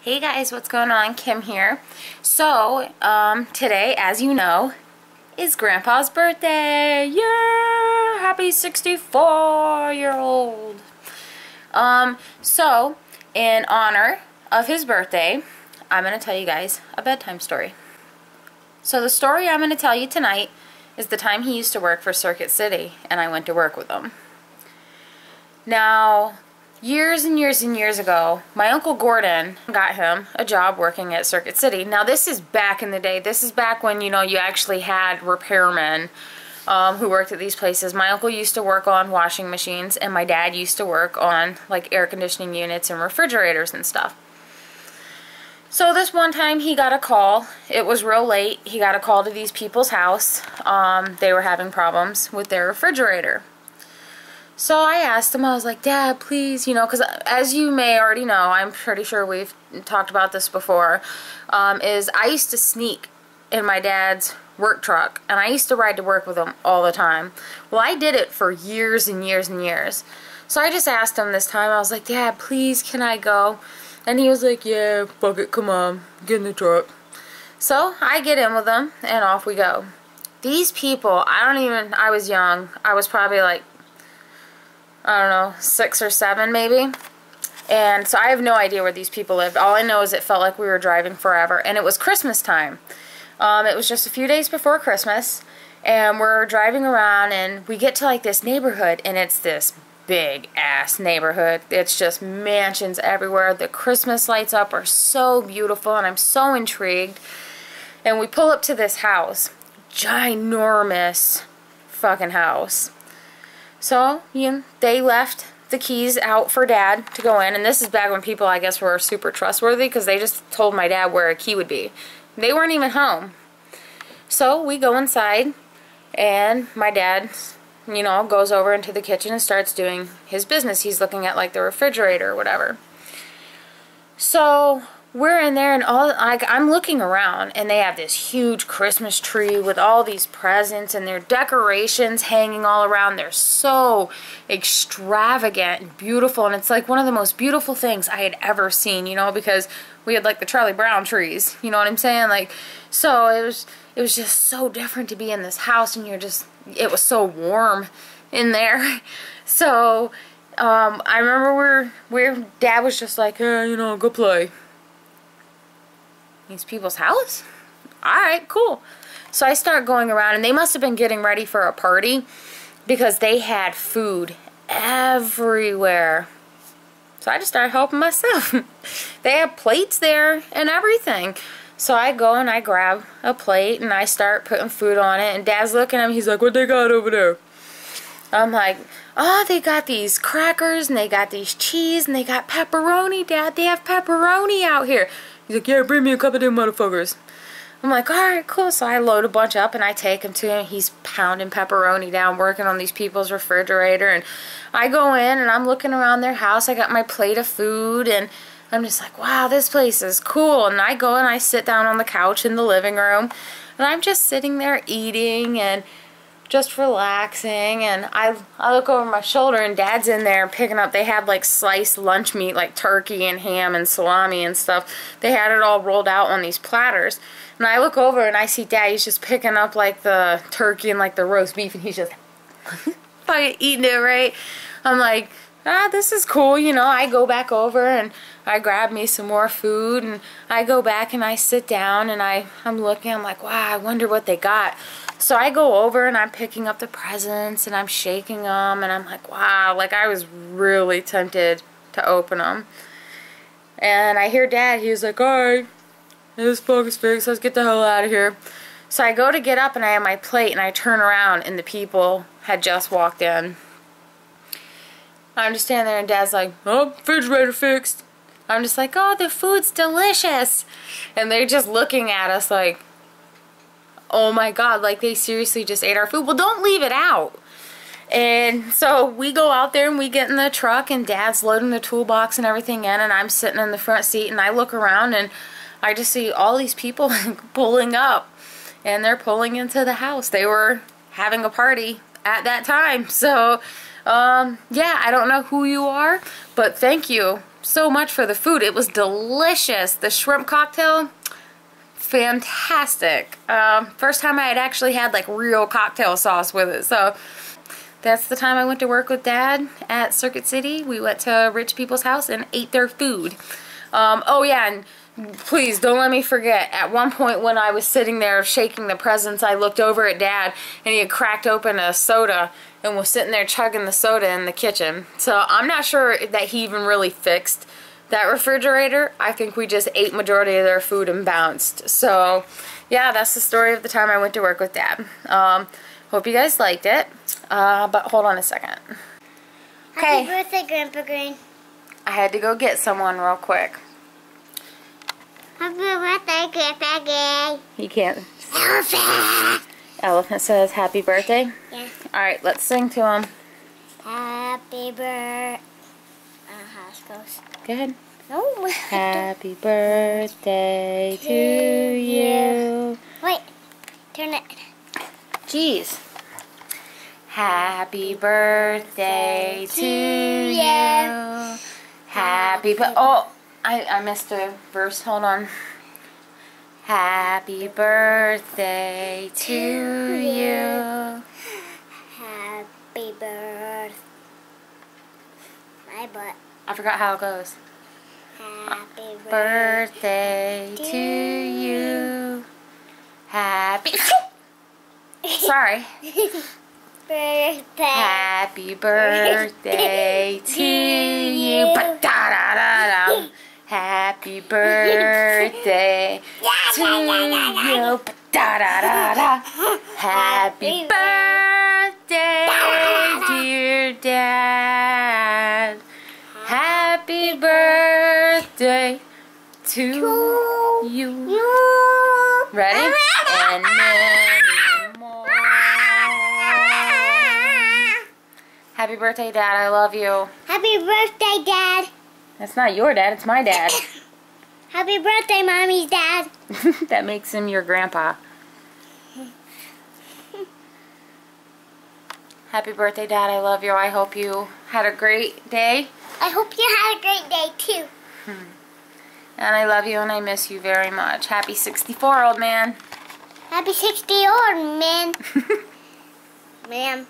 Hey guys, what's going on? Kim here. So, today, as you know, is Grandpa's birthday. Yeah! Happy 64-year-old. So, in honor of his birthday, I'm going to tell you guys a bedtime story. So the story I'm going to tell you tonight is the time he used to work for Circuit City, and I went to work with him. Now, years and years and years ago, my Uncle Gordon got him a job working at Circuit City. Now this is back in the day. This is back when, you know, you actually had repairmen who worked at these places. My uncle used to work on washing machines, and my dad used to work on like air conditioning units and refrigerators and stuff. So this one time he got a call. It was real late. He got a call to these people's house. They were having problems with their refrigerator. So I asked him, I was like, Dad, please, you know, because as you may already know, I'm pretty sure we've talked about this before, is I used to sneak in my dad's work truck, and I used to ride to work with him all the time. Well, I did it for years and years and years. So I just asked him this time, I was like, Dad, please, can I go? And he was like, yeah, fuck it, come on, get in the truck. So I get in with him, and off we go. These people, I was young, I was probably like, I don't know, 6 or 7 maybe. And so I have no idea where these people lived. All I know is it felt like we were driving forever. And it was Christmas time. It was just a few days before Christmas. And we're driving around and we get to like this neighborhood. And it's this big ass neighborhood. It's just mansions everywhere. The Christmas lights up are so beautiful and I'm so intrigued. And we pull up to this house. Ginormous fucking house. So, they left the keys out for Dad to go in, and this is back when people, I guess, were super trustworthy, because they just told my dad where a key would be. They weren't even home. So, we go inside, and my dad, you know, goes over into the kitchen and starts doing his business. He's looking at, like, the refrigerator or whatever. So, we're in there, and I'm looking around, and they have this huge Christmas tree with all these presents, and their decorations hanging all around. They're so extravagant and beautiful, and it's like one of the most beautiful things I had ever seen, you know, because we had like the Charlie Brown trees, you know what I'm saying? Like, so it was just so different to be in this house, and it was so warm in there. So, I remember Dad was just like, hey, you know, go play. These people's house? Alright, cool. So I start going around, and they must have been getting ready for a party because they had food everywhere. So I just started helping myself. They had plates there and everything. So I go and I grab a plate and I start putting food on it, and Dad's looking at me, he's like, what they got over there? I'm like, oh, they got these crackers and they got these cheese and they got pepperoni, Dad. They have pepperoni out here. He's like, yeah, bring me a couple of them motherfuckers. I'm like, alright, cool. So I load a bunch up and I take him to him. He's pounding pepperoni down, working on these people's refrigerator. And I go in and I'm looking around their house. I got my plate of food and I'm just like, wow, this place is cool. And I go and I sit down on the couch in the living room. And I'm just sitting there eating and just relaxing, and I look over my shoulder and Dad's in there picking up, they had like sliced lunch meat like turkey and ham and salami and stuff. They had it all rolled out on these platters, and I look over and I see Dad, he's just picking up like the turkey and like the roast beef, and he's just fucking eating it, right? I'm like, this is cool, you know. I go back over and I grab me some more food, and I go back and I sit down and I'm looking, I'm like, wow, I wonder what they got. So I go over and I'm picking up the presents and I'm shaking them, and I'm like, wow, like I was really tempted to open them. And I hear Dad, he was like, alright, this focus fix, let's get the hell out of here. So I go to get up and I have my plate and I turn around and the people had just walked in. I'm just standing there and Dad's like, oh, refrigerator fixed. I'm just like, oh, the food's delicious. And they're just looking at us like, oh my God, like they seriously just ate our food. Well, don't leave it out. And so we go out there and we get in the truck, and Dad's loading the toolbox and everything in, and I'm sitting in the front seat, and I look around and I just see all these people pulling up, and they're pulling into the house. They were having a party at that time. So yeah, I don't know who you are, but thank you so much for the food. It was delicious. The shrimp cocktail, fantastic. First time I had actually had like real cocktail sauce with it. So that's the time I went to work with Dad at Circuit City. We went to rich people's house and ate their food. Oh yeah, and please don't let me forget, at one point when I was sitting there shaking the presents, I looked over at Dad and he had cracked open a soda and was sitting there chugging the soda in the kitchen. So I'm not sure that he even really fixed that refrigerator. I think we just ate majority of their food and bounced. So yeah, that's the story of the time I went to work with Dad. Hope you guys liked it. But hold on a second. Okay. Happy birthday, Grandpa Green. I had to go get someone real quick. Happy birthday, Grandpa Green. He can't. Elephant. Elephant says happy birthday. Yeah. Alright, let's sing to him. Happy birthday. How it goes. Go ahead. No. Happy birthday to you. Wait. Turn it. Jeez. Happy birthday to you. Happy oh, I missed a verse. Hold on. Happy birthday to you. Happy birthday. My butt. I forgot how it goes. Happy Birthday to you. Happy. Sorry. birthday. Happy birthday to you. Ba-da-da-da-da. Happy birthday to you. Ba-da-da-da-da. Happy birthday, dear Dad. Happy birthday to you. Ready? And many more. Happy birthday, Dad. I love you. Happy birthday, Dad. That's not your dad. It's my dad. Happy birthday, Mommy's dad. That makes him your grandpa. Happy birthday, Dad. I love you. I hope you had a great day. I hope you had a great day, too. And I love you and I miss you very much. Happy 64, old man. Happy 60 old man. Ma'am.